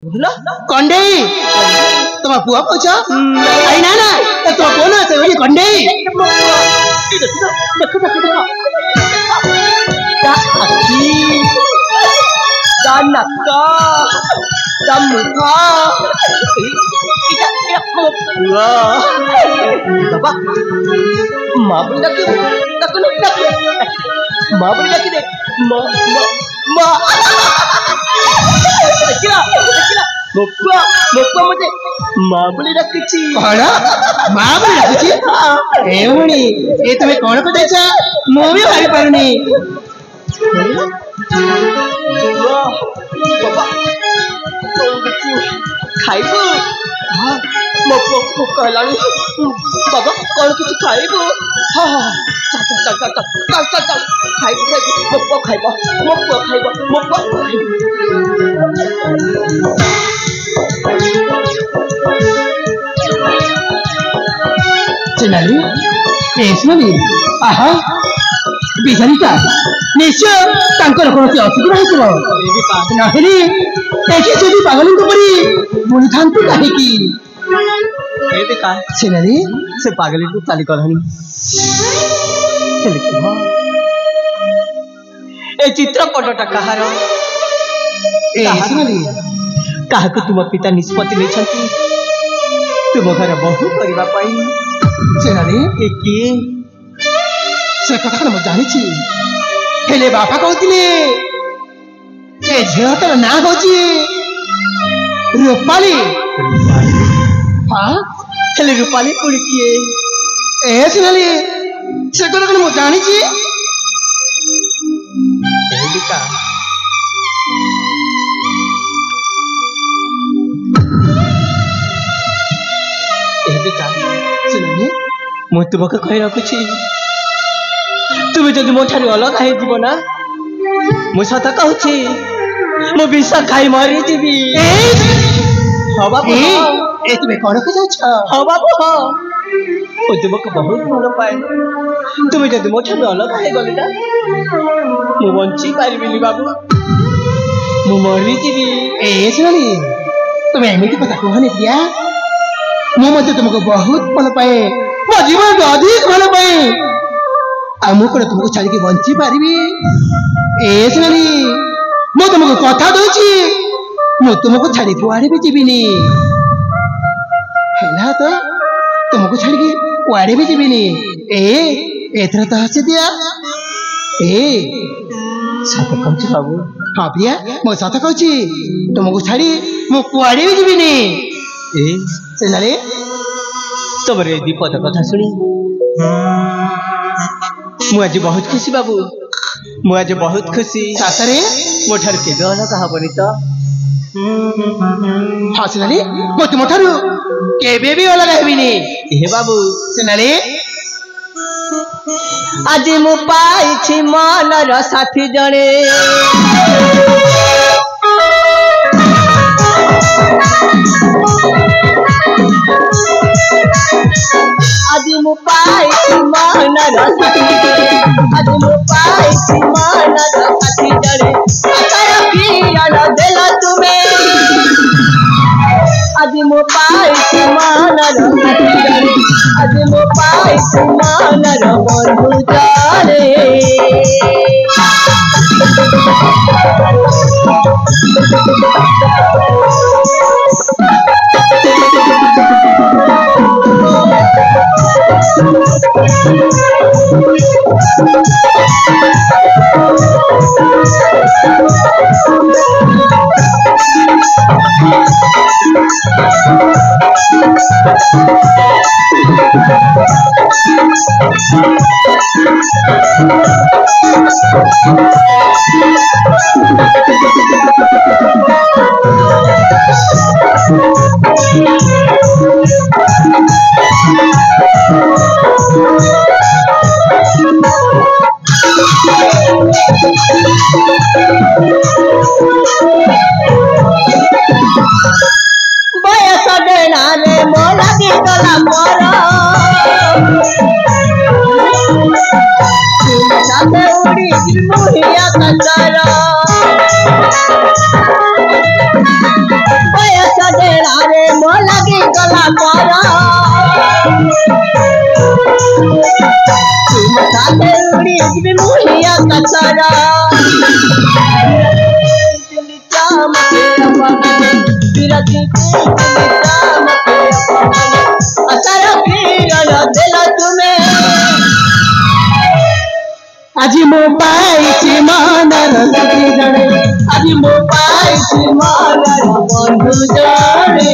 कंडेई तुम पुआ पूछ आई ना ना तो कौन से बोली कंडेई देखो अखी नक्का मुखा बाबा माँ बोली डाक माँ बोली डाक दे माँ मोपुआ मते माँ बोली डाकिछि कौन माँ बोली डाकिछि ए भणी ए तुम कौन को देछा मो भी भाई पारुनी बाबा खाइबो मो कहलानी बाबा कौन किछि खाइबो हां चल खाइबो मो खाइबो चलाली एसमली आहा बिचारीटा निश्चय तांकर कोनोसी असुविधा होइतबो नाहिनी एकी जदी पागलंक परी मुनि थांतु काहे की एबे का चलाली से पागली को चाली करहनी ए चित्रपटटा कहार एसमली काहको तुम पिता निष्पत्ति लेछंती तुम घर बहु करबा पई चलाली ए की से कथा न जानि छी हेले बापा कहतिले ए झियातर ना होची रूपाली हां हेले रूपाली पुड़ी किए ए चलाली से कथा न जानि छी एलिका मु तुमको कही रखुची तुम्हें जब मो ठार अलग है जीव ना मु सत कहूची मो विष खाई मरी जीवी हाँ बाबू ए तुम्हें कौन को जाछ हाँ बाबू हाँ मु तुमको बहुत भल पाए तुम्हें जब मो ठार अलग है गले ना मु बंची पारिबिनी बाबू मु मरी जीवी ए सुनाली तुम्हें एमिति कथा कहनी दिया मु मते तुमको बहुत भल पाए मो जीवन को अधिक भल पाए आमु को तुमको छाड़ी के बंची पारिबी ए सुनाली मु तुमको कथा दोची मु तुमको छाड़ी कुआड़े भी जीविनी हैला तो तुमको छाड़ी के कुआड़े भी जीविनी ए एथरा तो हसे दिया ए सत कहूची बाबू हाँ प्रिया मो सत कहूची तुमको छाड़ी मु कुआड़े भी जीविनी ए सुनाली तुम दीपद कथा शुणी मुझे आज बहुत खुशी बाबू मुझे आज बहुत खुशी सासरे मो ठार केबे अलग हबनी तो हाँ सुनाली मो तुम ठारू केबे भी अलग हेबिनी हे बाबू सुनाली आज मु पाइछि मनर साथी जणे आज मु पाइछि मनर साथी आज मु पाइछि मनर साथी जणे आकर पियान देला तुमे आज मु पाइछि मनर साथी जणे आज मु पाइछि मनर बंधु जणे बयस डेना रे मोला की गला सारा আজি মোবাইল মানার জানে আজি মোবাইল মানার বন্ধু জানে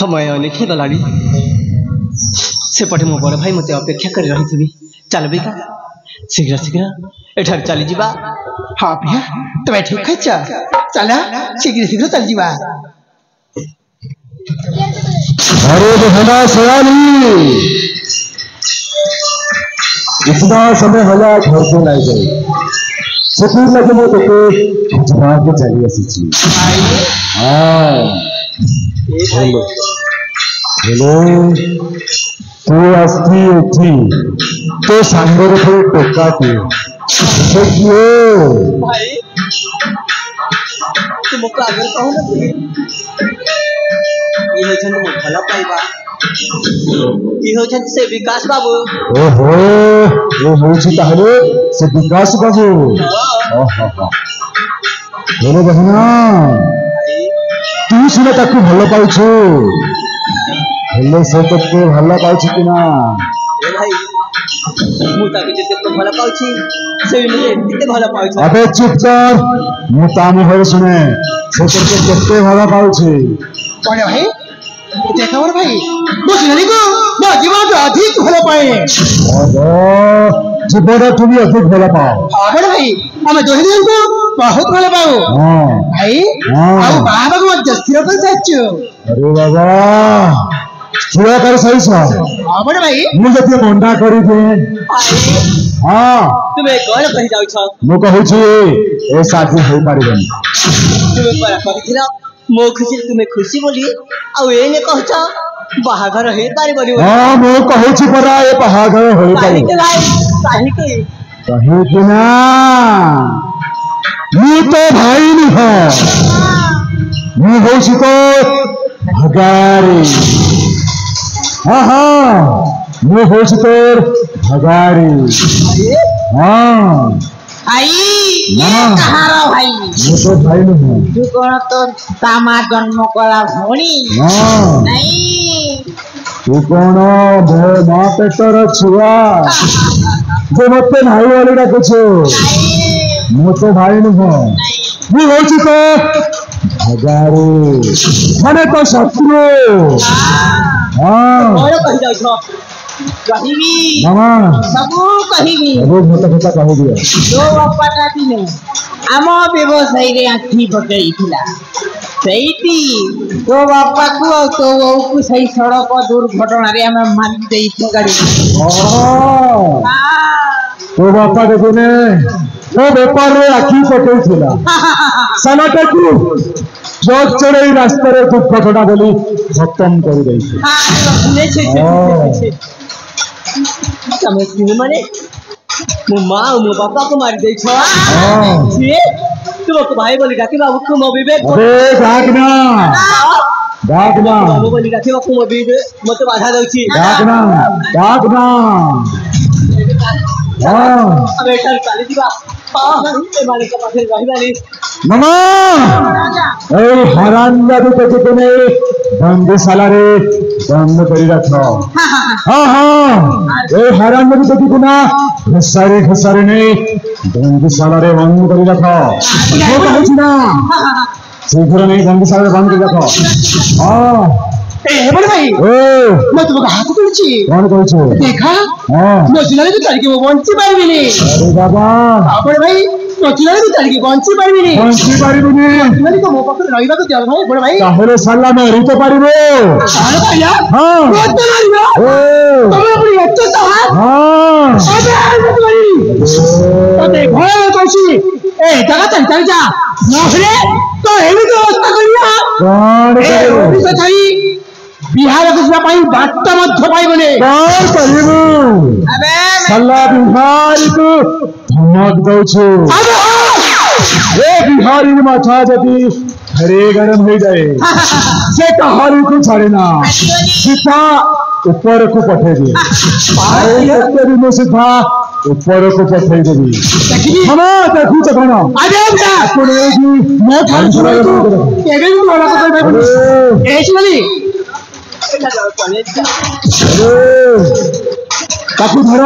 समय अनेक गलानी सेपटे मो बड़ भाई मते अपेक्षा कर रही चल बिका शीघ्र शीघ्र एठार चली जीवा। हाँ भैया तुम्हें ठीक है चला शीघ्र शीघ्र चल जीवा। अरे बहना सयानी इतना समय होला घर को लाई गई सुकून लगे मो तो जमा के चली आसी हेलो हेलो तू आस्ती उठी तो सांगर को टोका के भाई तुम को आगे कहो ना ये हो छन मो भला पाइबा ये हो छन से विकास बाबू ओहो ये हो छी ताहले से विकास बाबू ओहो हेलो बहना तू सुने ताकू भलो पाउछु हेलो से तो के भलो पाउछु कि ना ए भाई मु ताके जते तो भलो पाउछि से मुझे किते भलो पाउछि। अबे चुप कर मु तामी होय सुने से तो के किते भलो पाउछि बड़े भाई देखा और भाई मो सुनानी को मो जीवन तो अधिक भलो पाए ओहो जीवन तुम अधिक भलो पाओ। हां बड़े भाई हमें दोही दिन को बहुत भलो पाओ भाई आओ बाबा को जस्तीर कर सच्चो अरे बाबा स्थिर कर सही सो हां बड़े भाई मु जते मंडा करी दे हां तुमे कोन कहि जाउ छ मु कहू छी ए शादी होई पारिबनी तुमे पर कहिथिला मो खुशी तुमे खुशी बोली आ एने कहछ बाहाघर हे पारिबनी हां मु कहू छी परा ए बाहाघर होई पारि काहे के कहे कि ना मु तो भाई नहीं हो मु हो छी तो भगारी हाँ हाँ मु हो छी तो भगारी हाँ भाई ना कहारो भाई मु तो भाई नहीं हूँ तू कौन तो तामा जन्म कला भोनी हाँ नहीं तू कौन भे माँ पेटर छुआ जो मत भाई वाले ना कुछ मु तो भाई नहीं हूँ मु हो छी तो भगारी माने तो शत्रु हाँ कोन कहि जाउ छ कहिबी मामा सबू कहिबी वो मोटा मोटा कह दिया जो बापा दिने आम व्यवसायी रे आखि पकईथिला सेईती तो बापा को तो वो को सही सड़क दुर्घटना रे हम मार देई गाड़ी तो बापा देखो ने वो व्यापार रे आखि पकईथिला सनाटा को जोक चढ़े रास्ता रे दुर्घटना बोली खत्म कर देई हां छे समझ नहीं माने मो माँ मो बापा को मार दे छो छे तुमको भाई बोली डाके बाबू को मो विवेक अबे डाकना बाबू बोली डाके बाबू मो विवेक मत बाधा दउची डाकना हां अबे चल चली दिबा हां ए माने का पाछे रही वाली मामा ए हरामजादी तो कितने बंदशाला रे बंद करी रखो हाँ हाँ ए हरामजादी तो कितना घसारे नहीं बंदशाला रे बंद करी रखो वो कहू छी ना शीघ्र नहीं बंदशाला रे बंद करी रखो हाँ ए बड़े भाई ओ मैं तुमको हाथ तुलची कौन कहू छी देखा हाँ मो सुनानी को तारीख वो बंची पाइबिनी अरे बाबा बड़े भाई ନଥିଲେ ବି ଛାଡ଼ିକି ବଞ୍ଚି ପାରିବିନି। ବଞ୍ଚି ପାରିବୁନି। ନଥିଲେ ତ ମୋ ପାଖରେ ରହିବାକୁ ଚାଲ ଭାଇ ବଡ଼ ଭାଇ। ତାହେଲେ ସାଲା ମରି ତ ପାରିବ। ସାର ଭାଇया ହଁ ମତେ ମାରିବ। ତମେ ପୁଣି ଏତେ ସାହସ। ହଁ ତତେ ଭୟ କରୁଛି। ଏ ଜାଗା ଚାଲି ଯା ନହେଲେ ତ ଏମିତି ଅବସ୍ଥା କରିବା। କଣ ଓଡ଼ିଶା ଛାଡ଼ି ବିହାରକୁ ଯିବା ପାଇଁ ବାଟ ମଧ୍ୟ ପାଇବନି। କଣ କରିବୁ? ସାଲା ବିହାରୀକୁ ଧମକ ଦଉଛୁ। ଏ ବିହାରୀ ମାଥା ଯଦି ଥରେ ଗରମ ହେଇଯାଏ ସେ କାହାରିକୁ ଛାଡ଼େ ନା, ସିଧା ଉପରକୁ ପଠେଇ ଦିଏ। ଆଉ କେତେ ଦିନ ସିଧା ଉପରକୁ ପଠେଇ ଦେବି। ହଁ ଦେଖୁଛ କଣ ତାକୁ ନେଇକି ମୋ ଠାରୁ ଶୁଣନ୍ତୁ କେବେ ବି ଭଲ କରିପାରିବନି। ଏଇ ଶୁଣଲି ତାକୁ ଧର।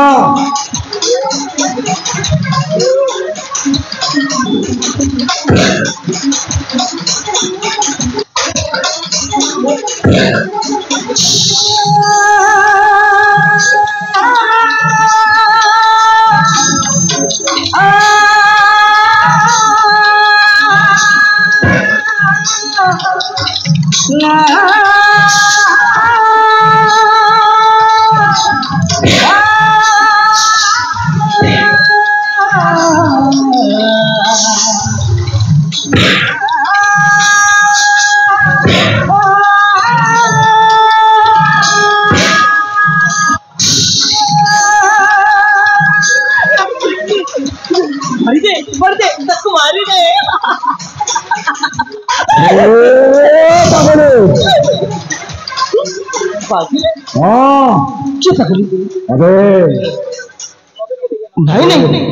नहीं नहीं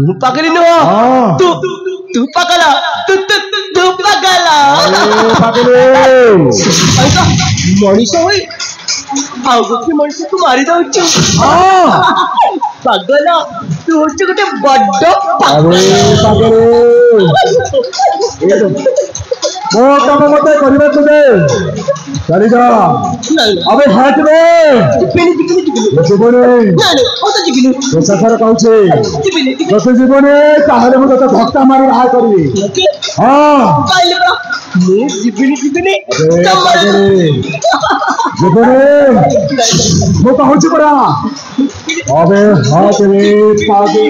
तू पकड़ी नो तू तू पकड़ा तू तू तू पकड़ा ऐसा मनीष होई आउ गोटे मनीष तू मारी दउछु पागल तू होछ गोटे बड्ड पागल मो काम मते करबे तुझे चली जा। अबे हट रे जीवनी जीवनी नहीं ओ तो जीवनी तो सफर कहूछे जीवनी तो जीवनी ताहले मु तो धक्का मारी बाहर करबी। हां काइले बा मु जीवनी जीवनी मु कहूछ परा अबे हट रे पागल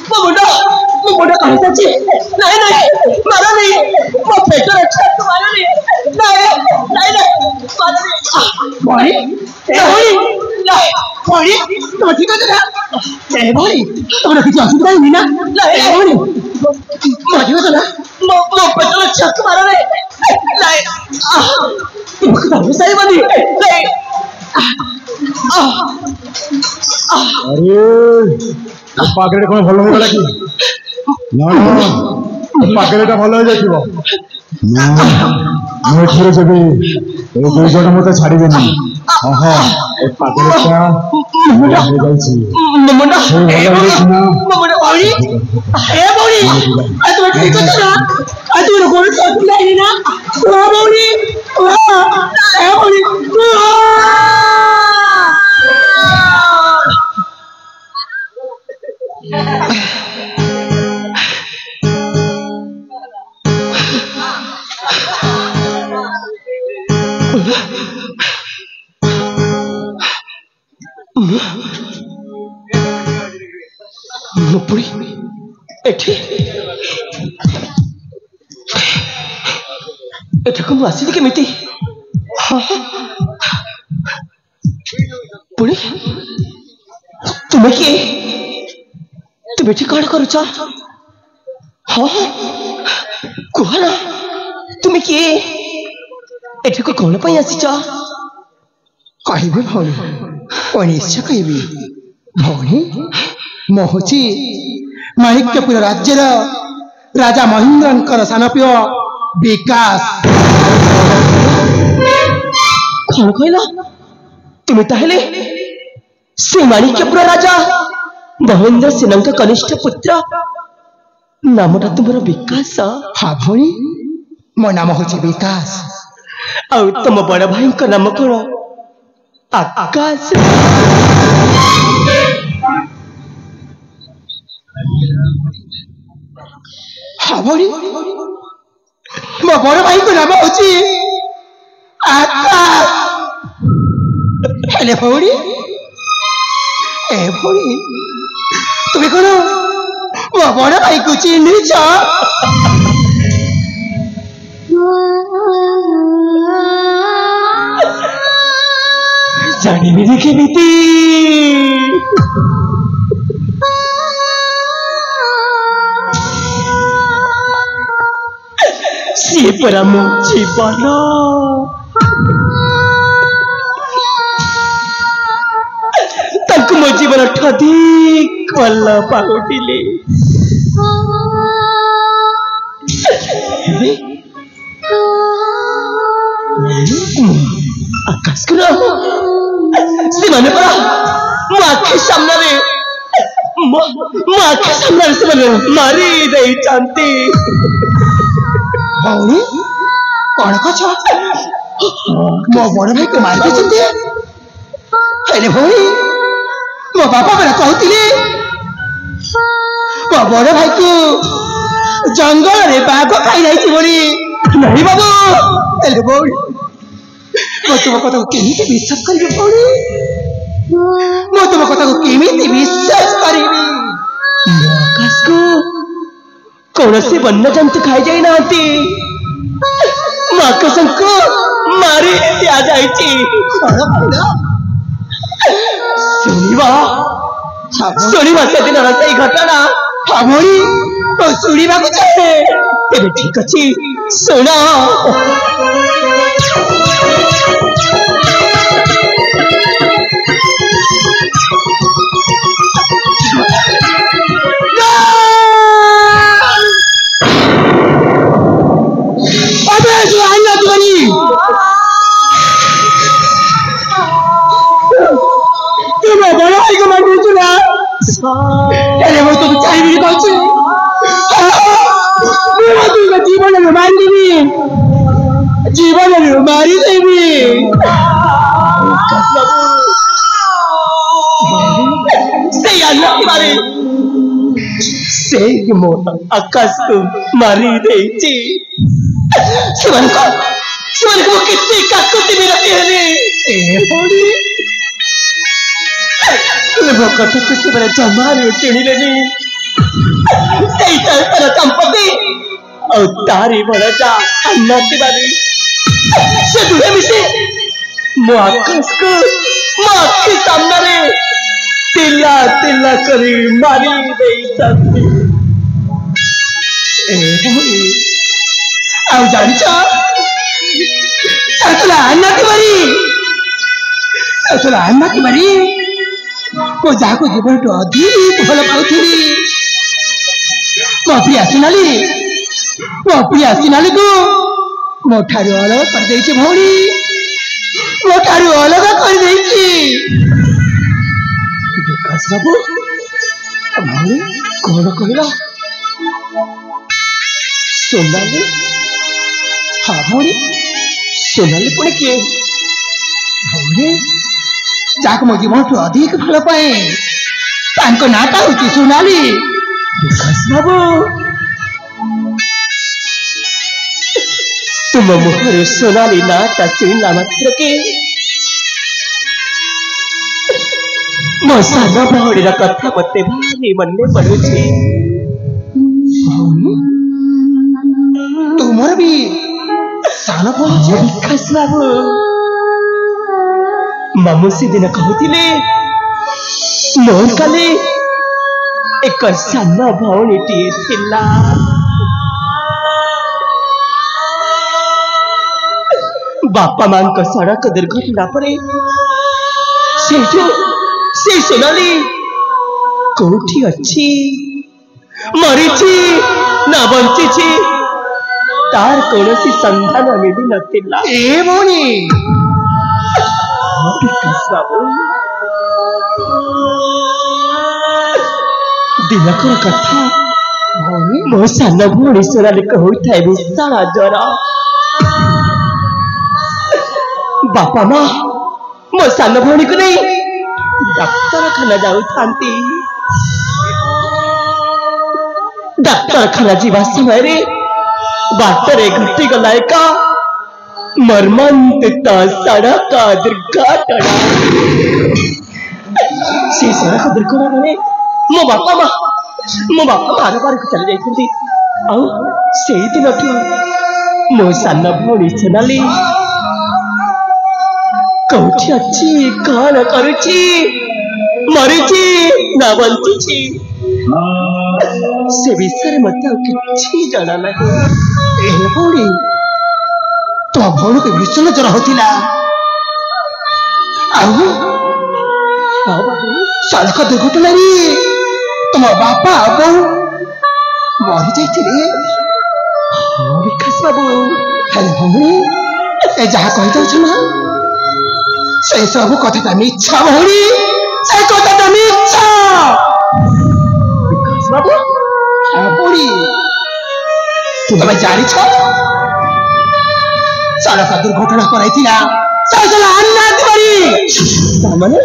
मुंडा कहीं सच्ची नहीं नहीं मारो नहीं वो पेट रखा तुम्हारे लिए नहीं नहीं नहीं मारो नहीं बोली नहीं नहीं बोली तुम ठीक हो ना नहीं बोली तुमने किसी असुविधा नहीं ना नहीं बोली मजी हो ना वो पेट रखा तुम्हारे लिए नहीं तुम सही बनी नहीं अरे पागल कौन भल हो गला कि ना पागल भल हो जाइब मुझे जब दुई जन मत छाड़े हाँ हाँ पागल मुपुड़ी एठी एठको मु आसी केमिति पुणी तुम्हें किए तुम एठी कौन करुच हाँ कह ना तुम्हें किए एठको कौन पर आसीच कहबी भौणी निश्चय कहबी भौणी मु हूँ माणिक्यपुर राज्यर राजा महेन्द्र सान पुओ विकास। कौन कहला तुम्हें ताहले से माणिक्यपुर राजा महेन्द्र सेन कनिष्ठ पुत्र नामटा तुम विकास? हाँ भौणी मो नाम हूँ विकास। आ तुम बड़ भाई नाम कौन? आकाश। हाँ भौणी मो बड़ भाई को नाम हूँ आकाश। हेले भौणी ए भौणी तुम्हें कौन मो बड़ भाई को चिन्ह जानी मेरी केमिति सी परा मो जीवन तक मो जीवन ठधिक भल पाउथिले। आकाश को सीमाने पड़ा मो आखि सामने से मारी दे चाहती। भौणी कौन कछ मो बड़ भाई को मार दे? हेले भौणी मो बापा बेला कहती मो बड़ भाई को जंगल रे बाघ खाई जाइए बोली। नहीं बाबू हेले भौणी मो तुम कथा को केमिति विश्वास करी भौणी? मो तुम कथा को केमिति विश्वास करी? आकाश को कौन से वन्य जंतु खाई जाई ना आकाश को मारी दिया जाइए। शुणा से दिन से घटना हाँ भौणी तो शुणा को चाहे तेरे ठीक अच्छी सुना। जीवन मारिदेवी जीवन मारिदेवी से मो आकाश को मारी दे शिवन को कितनी काकुति मिलती है कथा किसी बड़े जमाने टेणी लेनी संपत्ति और तारी बड़ा जा अन्नाती बारी से दुहे मिसे मो आकाश को मो आखि सामने तिल्ला तिल्ला करी मारी दे सकती। ଆଉ ଜାଣିଛ ଚାଉଥିଲା ଆନ୍ନାତି ବାରି ମୁଁ ଯାହାକୁ ଜୀବନଠୁ ଅଧିକ ଭଲ ପାଉଥିଲି ମୋ ପ୍ରିୟା ଆସିନାଲିକୁ ମୋ ଠାରୁ ଅଲଗା କରିଦେଇଛି ଭଉଣୀ ମୋ ଠାରୁ ଅଲଗା କରିଦେଇଛି। ବିକାଶ ବାବୁ ଭଉଣୀ କଣ କହିଲ? सोनाली? हाँ भौणी सोनाली पुणी किए? भौणी जाक मो जीवन अधिक भल पाए नाटा हूँ सोनाली। विकास बाबू तुम मुहरे सोनाली नाटा शुणला मात्र के मो सान भौणी कथा मत भारी मन पड़ुछि। तुमर भी सान विकास बाबू मामू से दिन कहते मोर काले एक सान भौणीटी थिला बापा मां सड़क दुर्घटना पर से सोनाली कोठी अच्छी मरीची ना बंची तार कौन सी संधान मिली नथिला ए भौणी विकास बाबू दिनकर कथा भौणी मो सान भौणी सोनाली कहूଥାଏ विशाल ज्वर बापा माँ मो सान भौणी को नहीं डाक्तरखाना जाऊथांती डाक्तरखाना जीवा समय रे बाटरे घटी गला एक मर्मांतित सड़क दुर्घटना से सड़क दुर्घटना में मो बापा माँ आर पार को चले जाइछंती आउ सेही दिन मो सान भौणी सोनाली कौठी अच्छी कौन करुची मरीची ना बंची से विषय मत किसी जाना नहीं ए भौणी तो भौणी को भीषण ज्वर होतिला आउ सड़क दुर्घटना रे तुम बापा बोऊ मरी जाइथिले विकास बाबू हेले भौणी ए जहा कहि दउछ ना से सब कथा मिछ भौणी से कथा मिछ विकास बाबू भौणी तुम जानी छ सड़क दुर्घटना कराइथिला सजला अन्ना दिवारी माने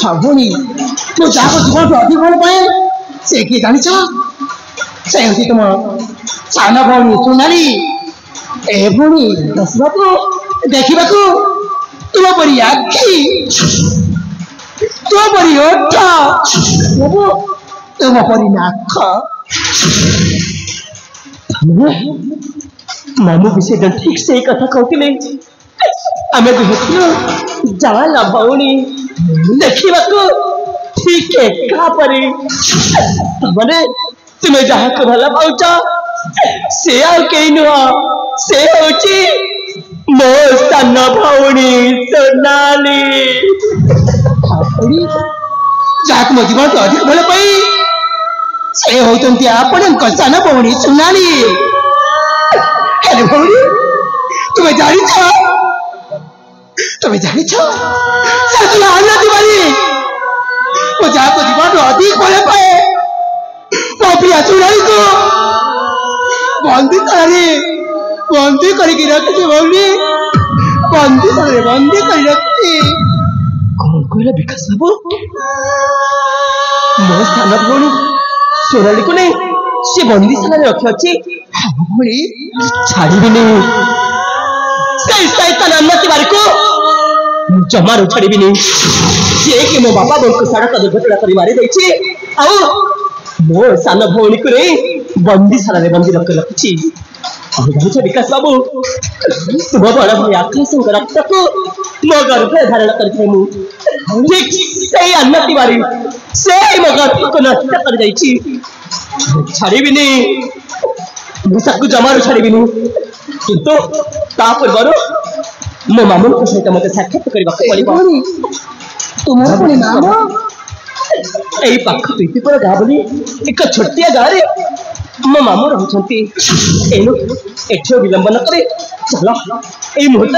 हाँ भौणी तो जाको जीवन अधिक भल पाए से किए जानी छ से होती तुम सान भौणी सोनाली ए भौणी दस बाबू देखिबाकू तुम परी आखि तुम परी ओठ बाबू तुम परी नाक मामू विषय ठीक से कथा कहते आम देखु जाला भौणी देखा ठीक एका परी तमने तुम्हें जहाँ को भला पाउच से कई नुह से होची मो सान भौणी सोनाली जाक मो जीवन अधिक भल पाई से होतंती आपण सान भौणी सोनाली हेले भौणी तुम्हें जानी छ सजला अन्ना दिवाली वो जाको जीवन अधिक भल पाए वो प्रिया सोनाली को बंदी करके रखी भौणी बंदी कर रखी कौन कहला विकास बाबू मो सान भौणी सोनाली को नहीं से बंदीशाला रखी अच्छी भौणी छाड़बी शैतान अन्नति बारी को जमारू छाड़बी जे कि मो बापा बोल को सड़क दुर्घटना कर मारी देछि आउ मो सान भौणी को नहीं बंदीशाला रे बंदी रखी विकास बाबू तुम बड़ भाई आकाश रक्त को मो गर्भ धारण कर ठीक से अन्नति बारी से मो गर्भ को नष्ट कर जाइछि छाड़बी मुसाकू जमारू छाड़बी किंतु ता पूर्व मो मामू को सहित मत साक्षात करबा तुम पुणी नाम एई पाख पीपीपर गाँ बोली एक छोटिया गाँ रे मो मामू रहउछंती एनु एठो विलंब न करे चलो एई मुहूर्त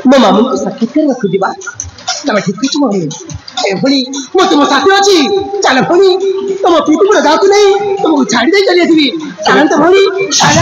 मो मामू को साक्षात कर रखु दिबा तमे ठीक किछ मोहनी ए भणी मो तुम साथी अछि चल भणी तुम पीपीपर गाँ को नहीं तुमको छाड़ी दे चली आसीबी चल तो भणी चल